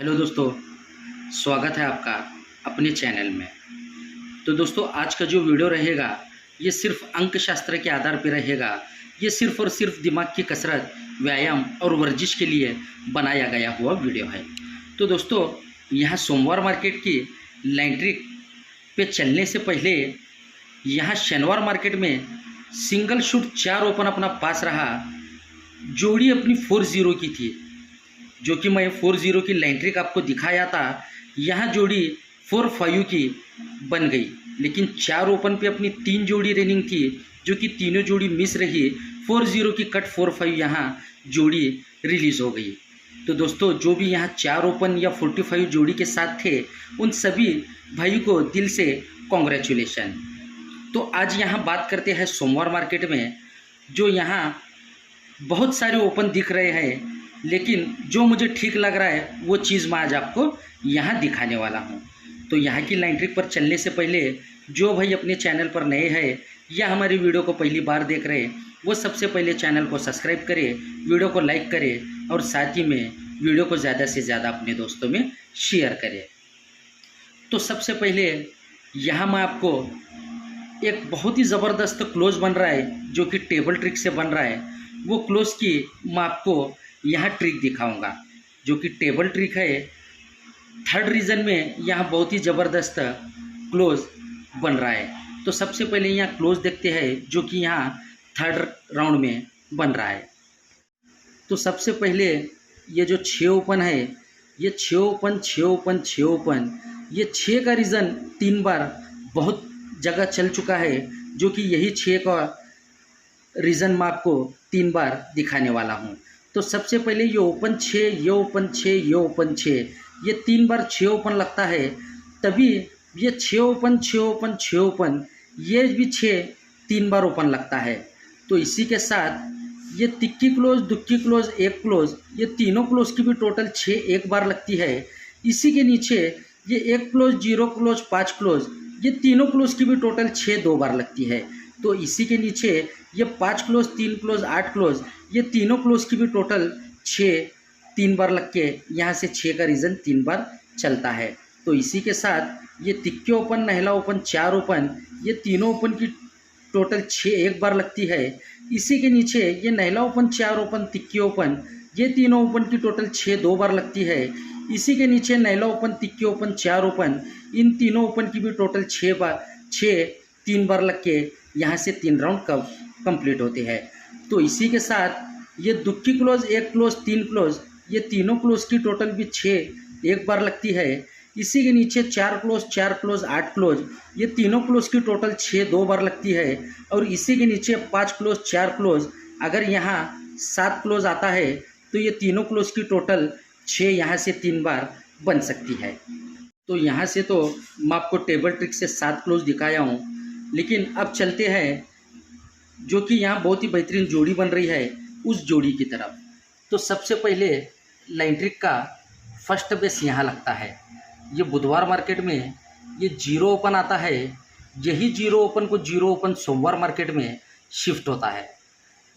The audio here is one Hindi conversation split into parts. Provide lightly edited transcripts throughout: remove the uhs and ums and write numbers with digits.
हेलो दोस्तों, स्वागत है आपका अपने चैनल में। तो दोस्तों, आज का जो वीडियो रहेगा ये सिर्फ अंक शास्त्र के आधार पर रहेगा। ये सिर्फ और सिर्फ दिमाग की कसरत, व्यायाम और वर्जिश के लिए बनाया गया हुआ वीडियो है। तो दोस्तों, यहाँ सोमवार मार्केट की लाइन ट्रिक पे चलने से पहले यहाँ शनिवार मार्केट में सिंगल शूट 4 ओपन अपना पास रहा। जोड़ी अपनी 4-0 की थी, जो कि मैं 4-0 की लाइन ट्रिक आपको दिखाया था। यहाँ जोड़ी 4-5 की बन गई, लेकिन 4 ओपन पे अपनी 3 जोड़ी रनिंग थी, जो कि तीनों जोड़ी मिस रही। 4-0 की कट 4-5 यहाँ जोड़ी रिलीज़ हो गई। तो दोस्तों, जो भी यहाँ 4 ओपन या 45 जोड़ी के साथ थे, उन सभी भाई को दिल से कॉन्ग्रेचुलेशन। तो आज यहाँ बात करते हैं सोमवार मार्केट में, जो यहाँ बहुत सारे ओपन दिख रहे हैं, लेकिन जो मुझे ठीक लग रहा है वो चीज़ मैं आज आपको यहाँ दिखाने वाला हूँ। तो यहाँ की लाइन ट्रिक पर चलने से पहले जो भाई अपने चैनल पर नए हैं या हमारी वीडियो को पहली बार देख रहे हैं, वो सबसे पहले चैनल को सब्सक्राइब करें, वीडियो को लाइक करें और साथ ही में वीडियो को ज़्यादा से ज़्यादा अपने दोस्तों में शेयर करें। तो सबसे पहले यहाँ मैं आपको एक बहुत ही ज़बरदस्त क्लोज बन रहा है, जो कि टेबल ट्रिक से बन रहा है। वो क्लोज की मैं आपको यहाँ ट्रिक दिखाऊंगा, जो कि टेबल ट्रिक है। थर्ड रीजन में यहाँ बहुत ही ज़बरदस्त क्लोज बन रहा है। तो सबसे पहले यहाँ क्लोज देखते हैं, जो कि यहाँ थर्ड राउंड में बन रहा है। तो सबसे पहले ये जो 6 ओपन है, ये 6 ओपन 6 ओपन 6 ओपन, ये 6 का रीज़न 3 बार बहुत जगह चल चुका है, जो कि यही 6 का रीज़न मैं आपको 3 बार दिखाने वाला हूँ। तो सबसे पहले ये ओपन 6, ये ओपन 6, ये ओपन 6, ये 3 बार 6 ओपन लगता है। तभी ये 6 ओपन 6 ओपन 6 ओपन, ये भी 6 3 बार ओपन लगता है। तो इसी के साथ ये तिक्की क्लोज, दुक्की क्लोज, एक क्लोज, ये तीनों क्लोज की भी टोटल 6 एक बार लगती है। इसी के नीचे ये 1 क्लोज, 0 क्लोज, 5 क्लोज, ये तीनों क्लोज की भी टोटल 6 2 बार लगती है। तो इसी के नीचे ये 5 क्लोज, 3 क्लोज, 8 क्लोज, ये तीनों क्लोज की भी टोटल 6 3 बार लग के यहाँ से 6 का रीज़न 3 बार चलता है। तो इसी के साथ ये तिक्के ओपन, नहला ओपन, 4 ओपन, ये तीनों ओपन की टोटल 6 एक बार लगती है। इसी के नीचे ये नहला ओपन, 4 ओपन, तिक्की ओपन, ये तीनों ओपन की टोटल 6 2 बार लगती है। इसी के नीचे नहला ओपन, तिक्की ओपन, 4 ओपन, इन तीनों ओपन की भी टोटल 6 3 बार लग के यहाँ से 3 राउंड कंप्लीट होते हैं। तो इसी के साथ ये दुक्की क्लोज, 1 क्लोज, 3 क्लोज, ये तीनों क्लोज की टोटल भी 6 एक बार लगती है। इसी के नीचे 4 क्लोज, 4 क्लोज, 8 क्लोज, ये तीनों क्लोज की टोटल 6 2 बार लगती है। और इसी के नीचे 5 क्लोज, 4 क्लोज, अगर यहाँ 7 क्लोज आता है तो ये तीनों क्लोज की टोटल 6 यहाँ से 3 बार बन सकती है। तो यहाँ से तो मैं आपको टेबल ट्रिक से 7 क्लोज दिखाया हूँ, लेकिन अब चलते हैं जो कि यहाँ बहुत ही बेहतरीन जोड़ी बन रही है उस जोड़ी की तरफ। तो सबसे पहले लाइन ट्रिक का फर्स्ट बेस यहाँ लगता है। ये बुधवार मार्केट में ये 0 ओपन आता है, यही 0 ओपन को 0 ओपन सोमवार मार्केट में शिफ्ट होता है।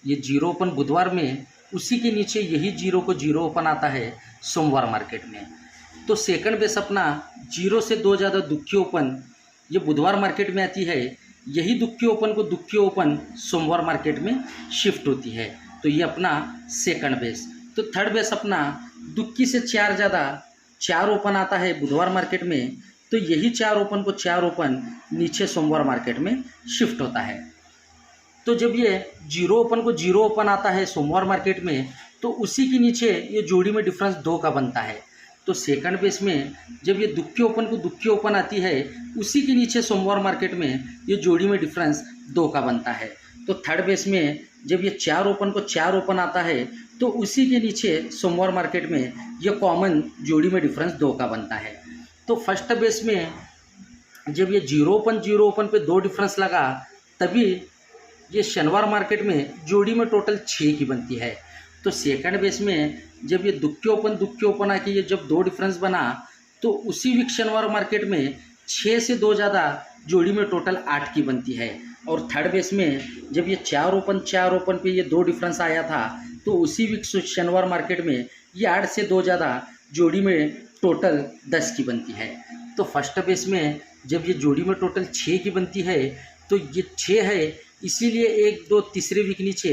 ये 0 ओपन बुधवार में, उसी के नीचे यही 0 को 0 ओपन आता है सोमवार मार्केट में। तो सेकंड बेस अपना 0 से 2 ज़्यादा दुखी ओपन ये बुधवार मार्केट में आती है, यही दुखी ओपन को दुखी ओपन सोमवार मार्केट में शिफ्ट होती है। तो ये अपना सेकंड बेस। तो थर्ड बेस अपना दुक्की से 4 ज़्यादा 4 ओपन आता है बुधवार मार्केट में, तो यही 4 ओपन को 4 ओपन नीचे सोमवार मार्केट में शिफ्ट होता है। तो जब ये 0 ओपन को 0 ओपन आता है सोमवार मार्केट में, तो उसी के नीचे ये जोड़ी में डिफरेंस 2 का बनता है। तो सेकंड बेस में जब ये दुक्की ओपन को दुक्की ओपन आती है, उसी के नीचे सोमवार मार्केट में ये जोड़ी में डिफरेंस 2 का बनता है। तो थर्ड बेस में जब ये 4 ओपन को 4 ओपन आता है, तो उसी के नीचे सोमवार मार्केट में ये कॉमन जोड़ी में डिफरेंस 2 का बनता है। तो फर्स्ट बेस में जब ये 0 ओपन पे 2 डिफरेंस लगा, तभी ये शनिवार मार्केट में जोड़ी में टोटल 6 की बनती है। तो सेकंड बेस में जब ये दुक्की ओपन आके ये जब 2 डिफरेंस बना, तो उसी वीक शनिवार मार्केट में 6 से 2 ज़्यादा जोड़ी में टोटल 8 की बनती है। और थर्ड बेस में जब ये 4 ओपन पे ये 2 डिफरेंस आया था, तो उसी वीक शनिवार मार्केट में ये 8 से 2 ज़्यादा जोड़ी में टोटल 10 की बनती है। तो फर्स्ट बेस में जब ये जोड़ी में टोटल 6 की बनती है तो ये 6 है, इसीलिए 1 2 तीसरे वीक नीचे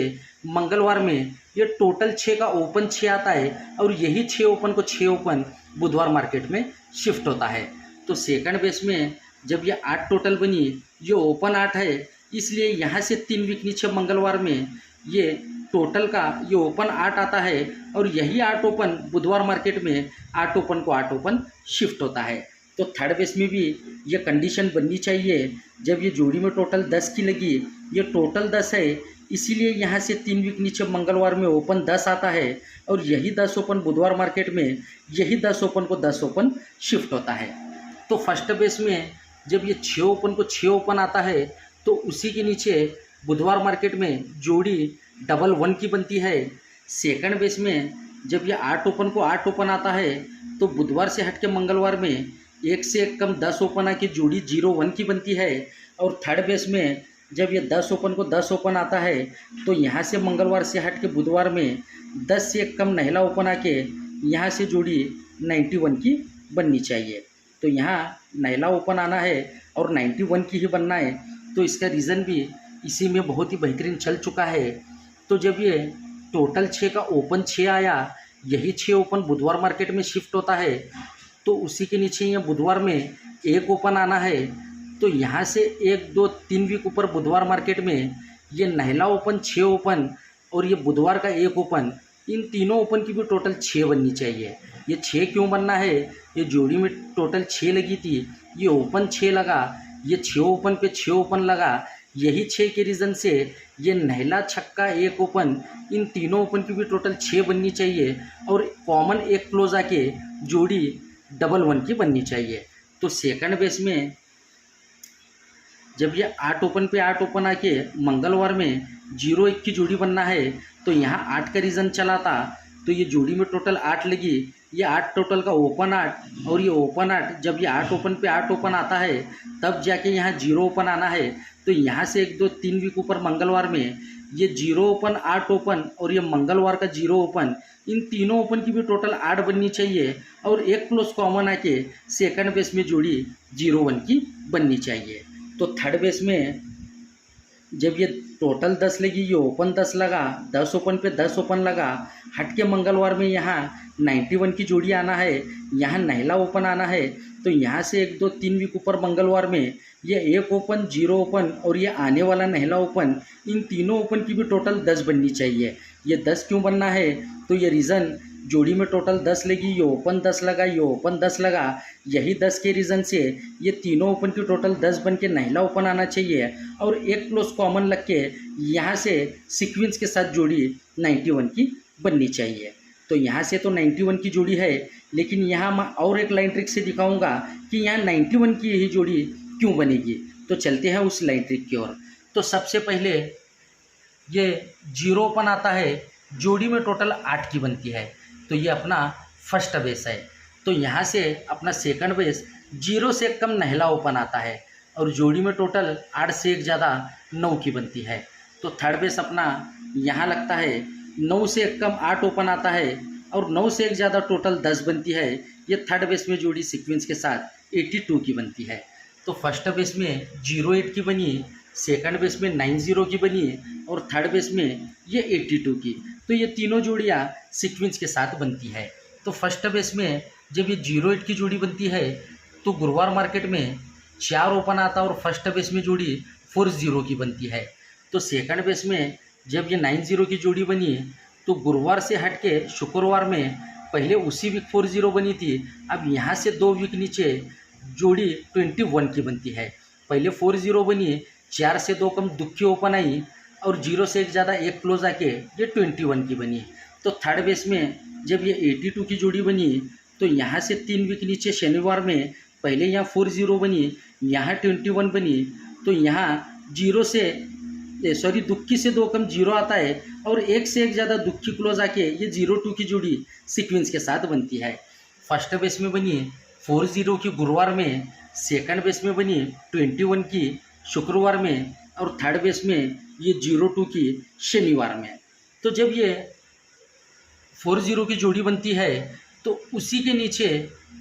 मंगलवार में ये टोटल 6 का ओपन 6 आता है और यही 6 ओपन को 6 ओपन बुधवार मार्केट में शिफ्ट होता है। तो सेकंड बेस में जब ये 8 टोटल बनी, ये ओपन 8 है, इसलिए यहाँ से 3 वीक नीचे मंगलवार में ये टोटल का ये ओपन 8 आता है और यही 8 ओपन बुधवार मार्केट में 8 ओपन को 8 ओपन शिफ्ट होता है। तो थर्ड बेस में भी ये कंडीशन बननी चाहिए। जब ये जोड़ी में टोटल 10 की लगी, ये टोटल 10 है, इसीलिए यहाँ से 3 वीक नीचे मंगलवार में ओपन 10 आता है और यही 10 ओपन बुधवार मार्केट में यही 10 ओपन को 10 ओपन शिफ्ट होता है। तो फर्स्ट बेस में जब ये 6 ओपन को 6 ओपन आता है तो उसी के नीचे बुधवार मार्केट में जोड़ी डबल 1 की बनती है। सेकंड बेस में जब ये 8 ओपन को 8 ओपन आता है तो बुधवार से हट के मंगलवार में 1 से 1 कम 10 ओपन आके जोड़ी 0-1 की बनती है। और थर्ड बेस में जब ये 10 ओपन को 10 ओपन आता है तो यहाँ से मंगलवार से हट के बुधवार में 10 से 1 कम नहला ओपन आके यहाँ से जोड़ी 91 की बननी चाहिए। तो यहाँ नहला ओपन आना है और 91 की ही बनना है। तो इसका रीज़न भी इसी में बहुत ही बेहतरीन चल चुका है। तो जब ये टोटल 6 का ओपन 6 आया, यही 6 ओपन बुधवार मार्केट में शिफ्ट होता है, तो उसी के नीचे ये बुधवार में 1 ओपन आना है। तो यहाँ से 1 2 3 वीक ऊपर बुधवार मार्केट में ये नहला ओपन 6 ओपन और ये बुधवार का 1 ओपन, इन तीनों ओपन की भी टोटल 6 बननी चाहिए। ये 6 क्यों बनना है? ये जोड़ी में टोटल 6 लगी थी, ये ओपन 6 लगा, ये 6 ओपन पे 6 ओपन लगा, यही 6 के रीज़न से ये नहला छक्का 1 ओपन, इन तीनों ओपन की भी टोटल 6 बननी चाहिए और कॉमन 1 क्लोज आके जोड़ी डबल 1 की बननी चाहिए। तो सेकंड बेस में जब ये 8 ओपन पे 8 ओपन आके मंगलवार में 0-1 की जोड़ी बनना है, तो यहाँ 8 का रीज़न चला था, तो ये जोड़ी में टोटल 8 लगी, ये 8 टोटल का ओपन 8 और ये ओपन 8, जब ये 8 ओपन पे 8 ओपन आता है तब जाके यहाँ 0 ओपन आना है। तो यहाँ से 1 2 3 वीक ऊपर मंगलवार में ये 0 ओपन 8 ओपन और ये मंगलवार का 0 ओपन, इन तीनों ओपन की भी टोटल 8 बननी चाहिए और 1 क्लोज कॉमन आके सेकंड बेस में जोड़ी 0-1 की बननी चाहिए। तो थर्ड बेस में जब ये टोटल 10 लगी, ये ओपन 10 लगा, 10 ओपन पे 10 ओपन लगा, हट के मंगलवार में यहाँ 91 की जोड़ी आना है, यहाँ नहला ओपन आना है। तो यहाँ से 1 2 3 वीक ऊपर मंगलवार में ये 1 ओपन 0 ओपन और ये आने वाला नहला ओपन, इन तीनों ओपन की भी टोटल 10 बननी चाहिए। ये 10 क्यों बनना है? तो ये रीज़न जोड़ी में टोटल 10 लगी, ये ओपन 10 लगा, ये ओपन 10 लगा, यही 10 के रीज़न से ये तीनों ओपन की टोटल 10 बन के नहला ओपन आना चाहिए और 1 क्लोज कॉमन लग के यहाँ से सीक्वेंस के साथ जोड़ी 91 की बननी चाहिए। तो यहाँ से तो 91 की जोड़ी है, लेकिन यहाँ मैं और एक लाइन ट्रिक से दिखाऊंगा कि यहाँ 91 की यही जोड़ी क्यों बनेगी। तो चलते हैं उस लाइन ट्रिक की ओर। तो सबसे पहले ये 0 ओपन आता है, जोड़ी में टोटल 8 की बनती है, तो ये अपना फर्स्ट बेस है। तो यहाँ से अपना सेकंड बेस 0 से कम नहला ओपन आता है और जोड़ी में टोटल 8 से 1 ज़्यादा 9 की बनती है। तो थर्ड बेस अपना यहाँ लगता है, 9 से 1 कम 8 ओपन आता है और 9 से 1 ज़्यादा टोटल 10 बनती है। ये थर्ड बेस में जोड़ी सीक्वेंस के साथ 82 की बनती है। तो फर्स्ट बेस में 0-8 की बनी, सेकंड बेस में 90 की बनी और थर्ड बेस में ये 82 की। तो ये तीनों जोड़ियाँ सीक्वेंस के साथ बनती है। तो फर्स्ट बेस में जब ये 0-8 की जोड़ी बनती है तो गुरुवार मार्केट में 4 ओपन आता और फर्स्ट बेस में जोड़ी 40 की बनती है। तो सेकंड बेस में जब ये 90 की जोड़ी बनी तो गुरुवार से हट के शुक्रवार में पहले उसी वीक 40 बनी थी, अब यहाँ से 2 वीक नीचे जोड़ी 21 की बनती है। पहले 40 बनी, 4 से 2 कम दुखी ओपन आई और 0 से 1 ज़्यादा 1 क्लोज आके ये 21 की बनी। तो थर्ड बेस में जब ये 82 की जोड़ी बनी तो यहाँ से 3 वीक नीचे शनिवार में पहले यहाँ 40 बनी, यहाँ 21 बनी, तो यहाँ 0 से दुखी से 2 कम 0 आता है और 1 से 1 ज़्यादा दुखी क्लोज आके ये 0-2 की जोड़ी सीक्वेंस के साथ बनती है। फर्स्ट बेस में बनी 40 की गुरुवार में, सेकंड बेस में बनी 21 की शुक्रवार में और थर्ड बेस में ये 0-2 की शनिवार में। तो जब ये 40 की जोड़ी बनती है तो उसी के नीचे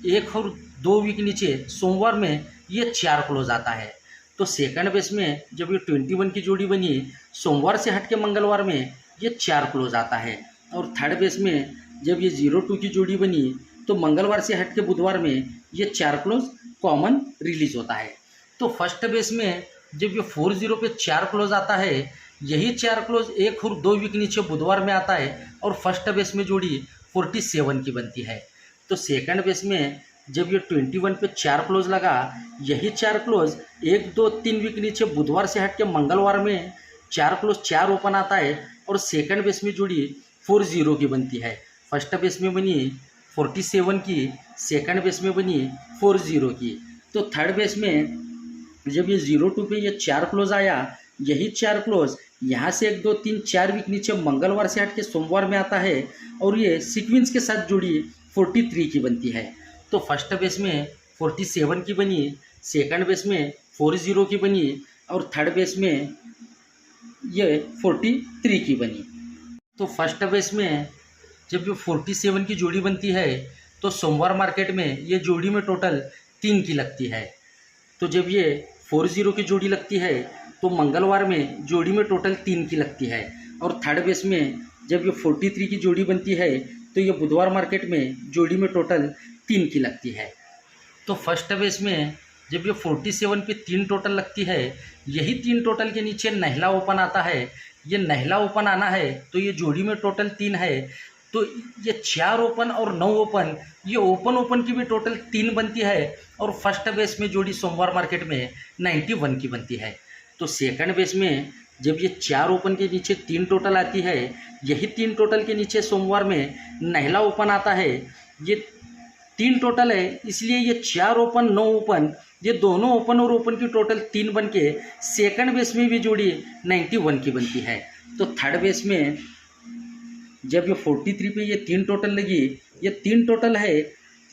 एक और 2 वीक नीचे सोमवार में ये 4 क्लोज आता है। तो सेकंड बेस में जब ये 21 की जोड़ी बनी सोमवार से हट के मंगलवार में ये 4 क्लोज आता है। और थर्ड बेस में जब ये 02 की जोड़ी बनी तो मंगलवार से हट के बुधवार में ये 4 क्लोज कॉमन रिलीज होता है। तो फर्स्ट बेस में जब ये 40 पे 4 क्लोज आता है, यही 4 क्लोज 1 और 2 वीक नीचे बुधवार में आता है और फर्स्ट बेस में जोड़ी 47 की बनती है। तो सेकंड बेस में जब ये 21 पे 4 क्लोज लगा, यही 4 क्लोज 1, 2, 3 वीक नीचे बुधवार से हट के मंगलवार में 4 क्लोज 4 ओपन आता है और सेकंड बेस में जोड़ी 40 की बनती है। फर्स्ट बेस में बनी 47 की, सेकंड बेस में बनी 40 की। तो थर्ड बेस में जब ये 02 पे ये 4 क्लोज आया, यही 4 क्लोज यहाँ से 1, 2, 3, 4 वीक नीचे मंगलवार से हट के सोमवार में आता है और ये सीक्वेंस के साथ जोड़ी 43 की बनती है। तो फर्स्ट बेस में 47 की बनी, सेकंड बेस में 40 की बनी और थर्ड बेस में ये 43 की बनी। तो फर्स्ट बेस में जब ये 47 की जोड़ी बनती है तो सोमवार मार्केट में ये जोड़ी में टोटल 3 की लगती है। तो जब ये 40 की जोड़ी लगती है तो मंगलवार में जोड़ी में टोटल 3 की लगती है। और थर्ड बेस में जब ये 43 की जोड़ी बनती है तो ये बुधवार मार्केट में जोड़ी में टोटल 3 की लगती है। तो फर्स्ट बेस में जब ये 47 पे 3 टोटल लगती है, यही 3 टोटल के नीचे नहला ओपन आता है। ये नहला ओपन आना है तो ये जोड़ी में टोटल 3 है। तो ये 4 ओपन और 9 ओपन, ये ओपन की भी टोटल 3 बनती है और फर्स्ट बेस में जोड़ी सोमवार मार्केट में 91 की बनती है। तो सेकंड बेस में जब ये 4 ओपन के नीचे 3 टोटल आती है, यही 3 टोटल के नीचे सोमवार में नहला ओपन आता है। ये 3 टोटल है, इसलिए ये 4 ओपन 9 ओपन, ये दोनों ओपन और ओपन की टोटल 3 बन के सेकंड बेस में भी जोड़ी 91 की बनती है। तो थर्ड बेस में जब ये 43 पे ये 3 टोटल लगी, ये 3 टोटल है,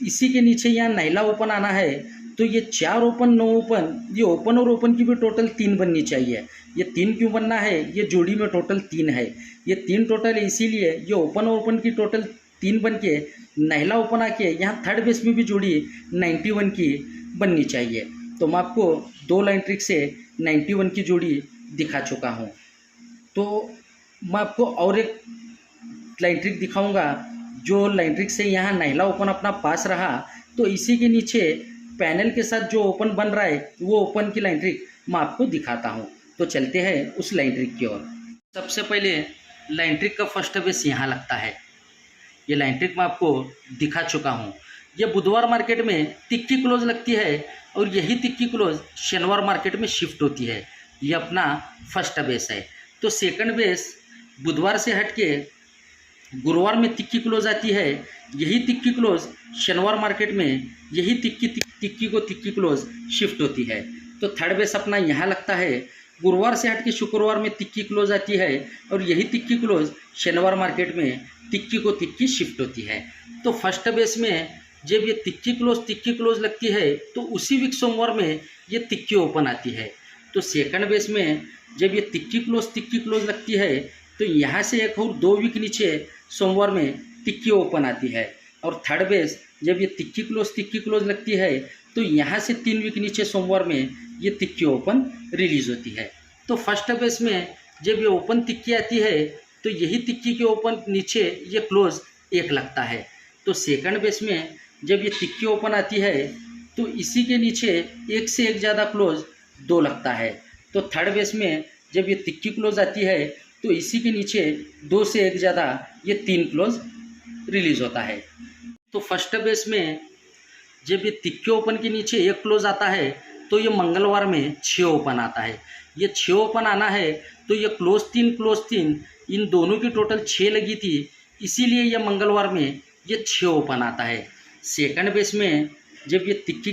इसी के नीचे यहाँ नहला ओपन आना है। तो ये 4 ओपन 9 ओपन, ये ओपन और ओपन की भी टोटल 3 बननी चाहिए। ये 3 क्यों बनना है? ये जोड़ी में टोटल 3 है, ये 3 टोटल है, इसीलिए ये ओपन और ओपन की टोटल 3 बन के नहला ओपन आके यहाँ थर्ड बेस में भी जोड़ी 91 की बननी चाहिए। तो मैं आपको 2 लाइन ट्रिक से 91 की जोड़ी दिखा चुका हूँ। तो मैं आपको और एक लाइन ट्रिक दिखाऊंगा, जो लाइन ट्रिक से यहाँ नहला ओपन अपना पास रहा तो इसी के नीचे पैनल के साथ जो ओपन बन रहा है वो ओपन की लाइन ट्रिक मैं आपको दिखाता हूँ। तो चलते हैं उस लाइन ट्रिक की ओर। सबसे पहले लाइन ट्रिक का फर्स्ट बेस यहाँ लगता है। ये लाइन ट्रिक मैं आपको दिखा चुका हूँ। ये बुधवार मार्केट में तिक्की क्लोज लगती है और यही तिक्की क्लोज शनिवार मार्केट में शिफ्ट होती है। ये अपना फर्स्ट बेस है। तो सेकंड बेस बुधवार से हट के गुरुवार में तिक्की क्लोज आती है, यही तिक्की क्लोज शनिवार मार्केट में यही तिक्की क्लोज शिफ्ट होती है। तो थर्ड बेस अपना यहाँ लगता है। गुरुवार से हट के शुक्रवार में तिक्की क्लोज आती है और यही तिक्की क्लोज शनिवार मार्केट में तिक्की शिफ्ट होती है। तो फर्स्ट बेस में जब ये तिक्की क्लोज लगती है तो उसी वीक सोमवार में ये तिक्की ओपन आती है। तो सेकंड बेस में जब ये तिक्की क्लोज लगती है तो यहाँ से 1 और 2 वीक नीचे सोमवार में तिक्की ओपन आती है। और थर्ड बेस जब ये तिक्की क्लोज लगती है तो यहाँ से 3 वीक नीचे सोमवार में ये तिक्की ओपन रिलीज होती है। तो फर्स्ट बेस में जब ये ओपन तिक्की आती है तो यही तिक्की के ओपन नीचे ये क्लोज 1 लगता है। तो सेकंड बेस में जब ये तिक्की ओपन आती है तो इसी के नीचे 1 से 1 ज़्यादा क्लोज 2 लगता है। तो थर्ड बेस में जब ये तिक्की क्लोज आती है तो इसी के नीचे 2 से 1 ज़्यादा ये 3 क्लोज रिलीज होता है। तो फर्स्ट बेस में जब ये तिक्की ओपन के नीचे 1 क्लोज आता है तो ये मंगलवार में 6 ओपन आता है। ये 6 ओपन आना है तो ये क्लोज 3 इन दोनों की टोटल 6 लगी थी, इसीलिए ये मंगलवार में ये 6 ओपन आता है। सेकंड बेस में जब ये तिक्की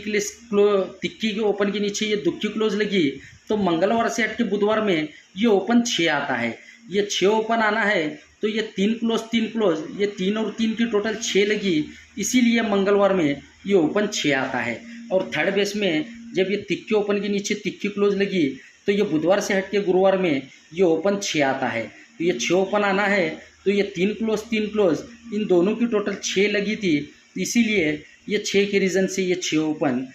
के ओपन के नीचे ये दुक्की क्लोज लगी तो मंगलवार से हट के बुधवार में ये ओपन 6 आता है। ये 6 ओपन आना है तो ये 3 क्लोज, ये 3 और 3 की टोटल 6 लगी, इसीलिए मंगलवार में ये ओपन 6 आता है। और थर्ड बेस में जब ये तिक्की ओपन के नीचे तिक्की क्लोज लगी तो ये बुधवार से हट के गुरुवार में ये ओपन 6 आता है। तो ये 6 ओपन आना है तो ये 3 क्लोज इन दोनों की टोटल 6 लगी थी, इसीलिए ये 6 के रीज़न से ये 6 ओपन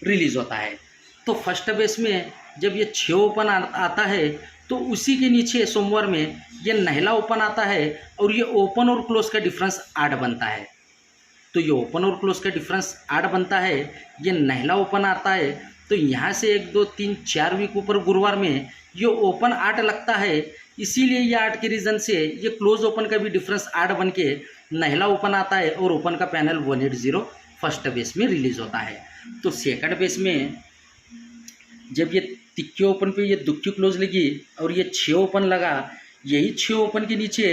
रिलीज़ होता है। तो फर्स्ट बेस में जब ये 6 ओपन आता है तो उसी के नीचे सोमवार में ये नहला ओपन आता है और ये ओपन और क्लोज का डिफरेंस 8 बनता है। तो ये ओपन और क्लोज का डिफरेंस 8 बनता है, ये नहला ओपन आता है। तो यहाँ से 1 2 3 4 वीक ऊपर गुरुवार में ये ओपन 8 लगता है, इसीलिए ये 8 के रीज़न से ये क्लोज ओपन का भी डिफरेंस 8 बन के नहला ओपन आता है और ओपन का पैनल 180 फर्स्ट बेस में रिलीज़ होता है। तो सेकंड बेस में जब ये तिक्के ओपन पे ये दुक्की क्लोज लगी और ये 6 ओपन लगा, यही 6 ओपन के नीचे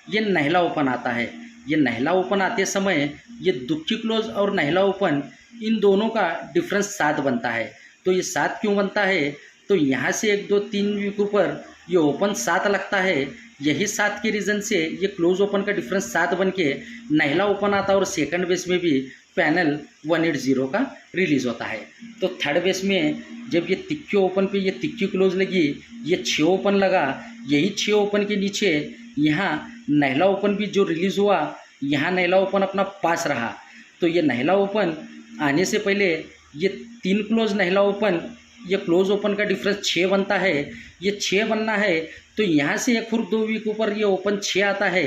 ये नहला ओपन आता है। ये नहला ओपन आते समय ये दुक्की क्लोज और नहला ओपन इन दोनों का डिफरेंस 7 बनता है। तो ये 7 क्यों बनता है? तो यहाँ से 1 2 3 वीक ऊपर ये ओपन 7 लगता है, यही 7 के रीज़न से ये क्लोज ओपन का डिफरेंस 7 बन के नहला ओपन आता है और सेकंड बेस में भी पैनल 180 का रिलीज़ होता है। तो थर्ड बेस में जब ये तिक्के ओपन पे ये तिक्की क्लोज लगी, ये 6 ओपन लगा, यही 6 ओपन के नीचे यहाँ नहला ओपन भी जो रिलीज़ हुआ, यहाँ नहला ओपन अपना पास रहा। तो ये नहला ओपन आने से पहले ये 3 क्लोज नहला ओपन, ये क्लोज ओपन का डिफरेंस 6 बनता है, ये 6 बनना है। तो यहाँ से 1 और 2 वीक ऊपर ये ओपन 6 आता है,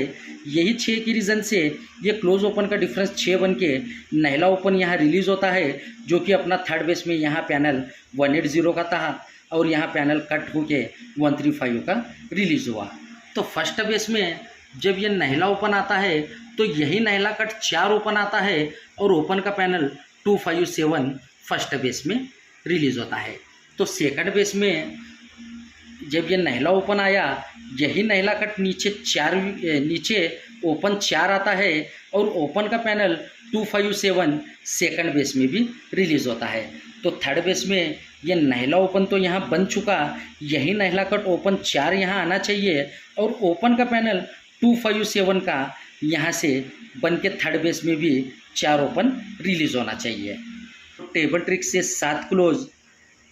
यही 6 की रीज़न से ये क्लोज ओपन का डिफरेंस 6 बन के नहला ओपन यहाँ रिलीज़ होता है, जो कि अपना थर्ड बेस में यहाँ पैनल 180 का था और यहाँ पैनल कट होके 135 का रिलीज़ हुआ। तो फर्स्ट बेस में जब ये नहला ओपन आता है तो यही नहला कट 4 ओपन आता है और ओपन का पैनल 257 फर्स्ट बेस में रिलीज़ होता है। तो सेकंड बेस में जब ये नहला ओपन आया, यही नहला कट नीचे ओपन 4 आता है और ओपन का पैनल 257 सेकंड बेस में भी रिलीज़ होता है। तो थर्ड बेस में ये नहला ओपन तो यहाँ बन चुका, यही नहला कट ओपन 4 यहाँ आना चाहिए और ओपन का पैनल 257 का यहाँ से बन के थर्ड बेस में भी 4 ओपन रिलीज़ होना चाहिए। तो टेबल ट्रिक से 7 क्लोज,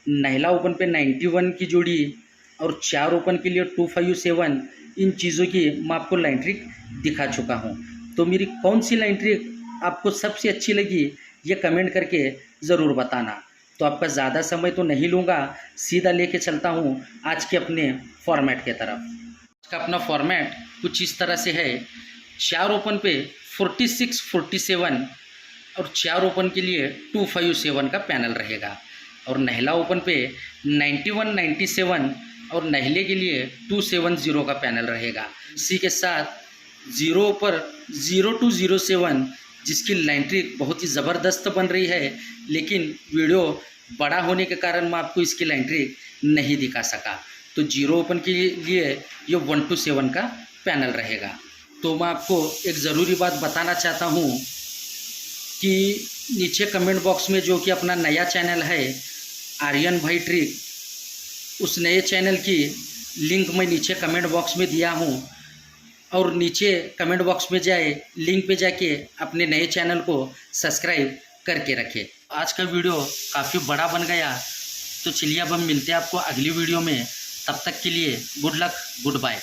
नहला ओपन पे 91 की जोड़ी और 4 ओपन के लिए 257, इन चीज़ों की मैं आपको लाइन ट्रिक दिखा चुका हूँ। तो मेरी कौन सी लाइन ट्रिक आपको सबसे अच्छी लगी ये कमेंट करके ज़रूर बताना। तो आपका ज़्यादा समय तो नहीं लूँगा, सीधा लेके चलता हूँ आज के अपने फॉर्मेट के तरफ। आज का अपना फॉर्मेट कुछ इस तरह से है। 4 ओपन पे 46, 47 और 4 ओपन के लिए 257 का पैनल रहेगा और नहला ओपन पे 91, 97 और नहले के लिए 270 का पैनल रहेगा। इसी के साथ 0 पर 0207 जिसकी लाइन ट्रिक बहुत ही ज़बरदस्त बन रही है, लेकिन वीडियो बड़ा होने के कारण मैं आपको इसकी लाइन ट्रिक नहीं दिखा सका। तो 0 ओपन के लिए ये 127 का पैनल रहेगा। तो मैं आपको एक ज़रूरी बात बताना चाहता हूँ कि नीचे कमेंट बॉक्स में जो कि अपना नया चैनल है आर्यन भाई ट्रिक, उस नए चैनल की लिंक मैं नीचे कमेंट बॉक्स में दिया हूँ और नीचे कमेंट बॉक्स में जाए लिंक पे जाके अपने नए चैनल को सब्सक्राइब करके रखें। आज का वीडियो काफ़ी बड़ा बन गया, तो चलिए अब हम मिलते हैं आपको अगली वीडियो में। तब तक के लिए गुड लक, गुड बाय।